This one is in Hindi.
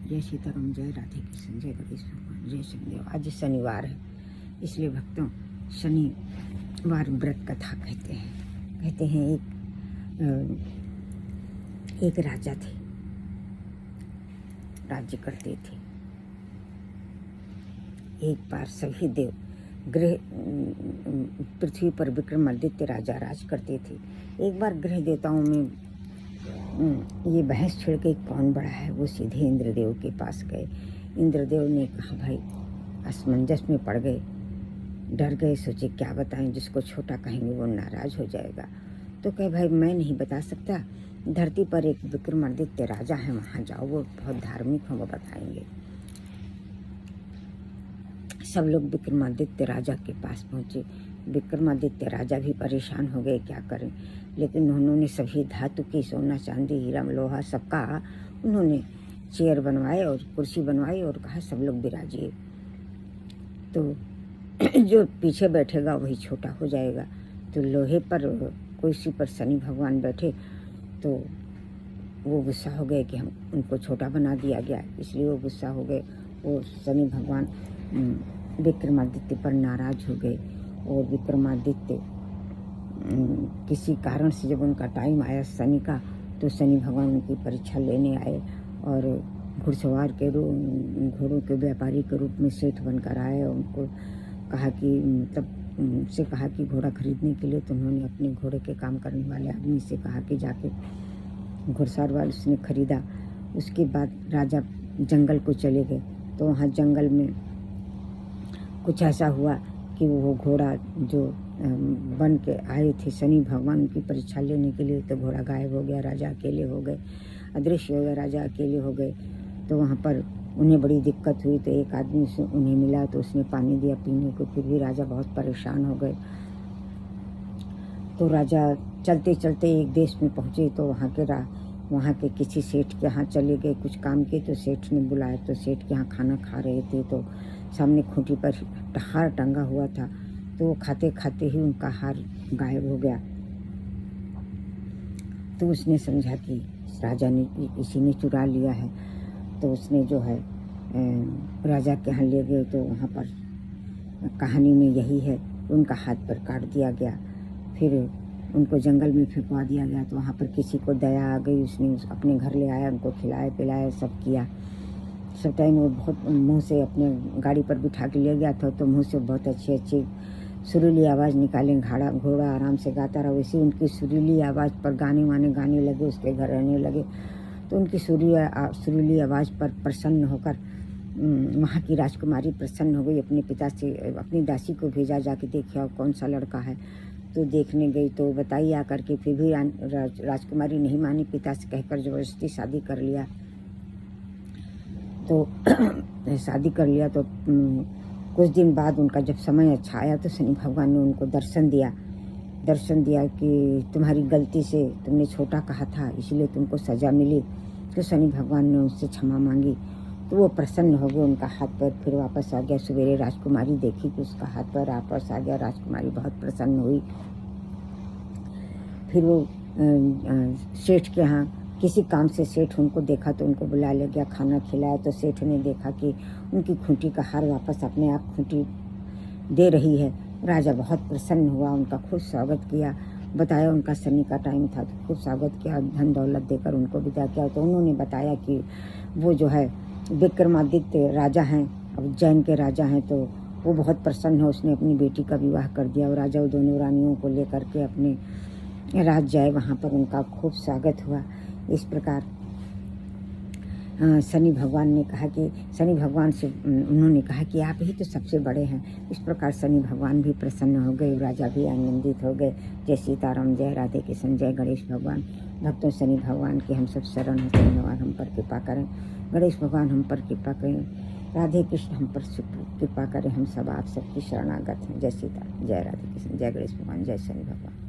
जय सीताराम, जय राधे कृष्ण, जय गणेश भगवान, जय शनिदेव। आज शनिवार है, इसलिए भक्तों शनिवार व्रत कथा कहते हैं। कहते हैं एक राजा थे, राज्य करते थे। एक बार सभी देव ग्रह पृथ्वी पर विक्रमादित्य राजा राज करते थे। एक बार ग्रह देवताओं में ये बहस छिड़ गई कौन बड़ा है। वो सीधे इंद्रदेव के पास गए। इंद्रदेव ने कहा भाई, असमंजस में पड़ गए, डर गए, सोचे क्या बताएं, जिसको छोटा कहेंगे वो नाराज हो जाएगा। तो कहे भाई मैं नहीं बता सकता, धरती पर एक विक्रमादित्य राजा है, वहाँ जाओ, वो बहुत धार्मिक हैं, वो बताएंगे। सब लोग विक्रमादित्य राजा के पास पहुँचे। विक्रमादित्य राजा भी परेशान हो गए, क्या करें। लेकिन उन्होंने सभी धातु की, सोना चांदी हीरा लोहा सबका उन्होंने चेयर बनवाए और कुर्सी बनवाई और कहा सब लोग विराजिए। तो जो पीछे बैठेगा वही छोटा हो जाएगा। तो लोहे पर कुर्सी पर शनि भगवान बैठे, तो वो गुस्सा हो गए कि हम उनको छोटा बना दिया गया, इसलिए वो गुस्सा हो गए। वो शनि भगवान विक्रमादित्य पर नाराज हो गए। और विक्रमादित्य किसी कारण से जब उनका टाइम आया शनि का, तो शनि भगवान उनकी परीक्षा लेने आए और घुड़सवार के रूप, घोड़ों के व्यापारी के रूप में सेठ बनकर आए। उनको कहा कि मतलब उनसे कहा कि घोड़ा खरीदने के लिए, तो उन्होंने अपने घोड़े के काम करने वाले आदमी से कहा कि जाके घुड़सवार वाले उसने खरीदा। उसके बाद राजा जंगल को चले गए। तो वहाँ जंगल में कुछ ऐसा हुआ कि वो घोड़ा जो बन के आए थे शनि भगवान की परीक्षा लेने के लिए, तो घोड़ा गायब हो गया, राजा अकेले हो गए, अदृश्य हो गया, राजा अकेले हो गए। तो वहाँ पर उन्हें बड़ी दिक्कत हुई। तो एक आदमी से उन्हें मिला, तो उसने पानी दिया पीने को, फिर भी राजा बहुत परेशान हो गए। तो राजा चलते चलते एक देश में पहुँचे। तो वहाँ के किसी सेठ के यहाँ चले गए कुछ काम के। तो सेठ ने बुलाया, तो सेठ के यहाँ खाना खा रहे थे। तो सामने खूंटी पर हार टंगा हुआ था। तो वो खाते खाते ही उनका हार गायब हो गया। तो उसने समझा कि राजा ने, इसी ने चुरा लिया है। तो उसने जो है राजा के यहाँ ले गए। तो वहाँ पर कहानी में यही है, उनका हाथ पर काट दिया गया, फिर उनको जंगल में फेंकवा दिया गया। तो वहाँ पर किसी को दया आ गई, उसने अपने घर ले आया, उनको खिलाया पिलाया सब किया। सब टाइम वो बहुत मुँह से अपने गाड़ी पर बिठा के ले गया था, तो मुँह से बहुत अच्छी अच्छी सुरीली आवाज़ निकाले। घोड़ा आराम से गाता रहा। वैसे उनकी सुरीली आवाज़ पर गाने लगे, उसके घर रहने लगे। तो उनकी सुरीली आवाज़ पर प्रसन्न होकर वहाँ की राजकुमारी प्रसन्न हो गई। अपने पिता से अपनी दासी को भेजा, जाके देखिए कौन सा लड़का है। तो देखने गई, तो बताई आकर के, फिर भी राजकुमारी नहीं मानी, पिता से कहकर ज़बरदस्ती शादी कर लिया। तो शादी कर लिया। तो कुछ दिन बाद उनका जब समय अच्छा आया, तो शनि भगवान ने उनको दर्शन दिया कि तुम्हारी गलती से तुमने छोटा कहा था, इसलिए तुमको सज़ा मिली। तो शनि भगवान ने उनसे क्षमा मांगी। तो वो प्रसन्न हो गए, उनका हाथ पैर फिर वापस आ गया। सवेरे राजकुमारी देखी कि उसका हाथ पैर वापस आ गया। राजकुमारी बहुत प्रसन्न हुई। फिर वो सेठ के यहाँ किसी काम से सेठ उनको देखा, तो उनको बुला ले गया, खाना खिलाया। तो सेठ ने देखा कि उनकी खूंटी का हार वापस अपने आप खूंटी दे रही है। राजा बहुत प्रसन्न हुआ, उनका खूब स्वागत किया। बताया उनका शनि का टाइम था, तो खूब स्वागत किया, धन दौलत देकर उनको विदा किया। तो उन्होंने बताया कि वो जो है विक्रमादित्य राजा हैं, उज्जैन के राजा हैं। तो वो बहुत प्रसन्न है, उसने अपनी बेटी का विवाह कर दिया। और राजा वो दोनों रानियों को लेकर के अपने राज जाए, वहाँ पर उनका खूब स्वागत हुआ। इस प्रकार शनि भगवान ने कहा कि शनि भगवान से उन्होंने कहा कि आप ही तो सबसे बड़े हैं। इस प्रकार शनि भगवान भी प्रसन्न हो गए, राजा भी आनंदित हो गए। जय सीताराम, जय राधे कृष्ण, जय गणेश भगवान। भक्तों शनि भगवान की हम सब शरण होते हैं, भगवान हम पर कृपा करें। गणेश भगवान हम पर कृपा करें। राधे कृष्ण हम पर कृपा करें। हम सब आप सबकी शरणागत हैं। जय सीताराम, जय राधे कृष्ण, जय गणेश भगवान, जय शनि भगवान।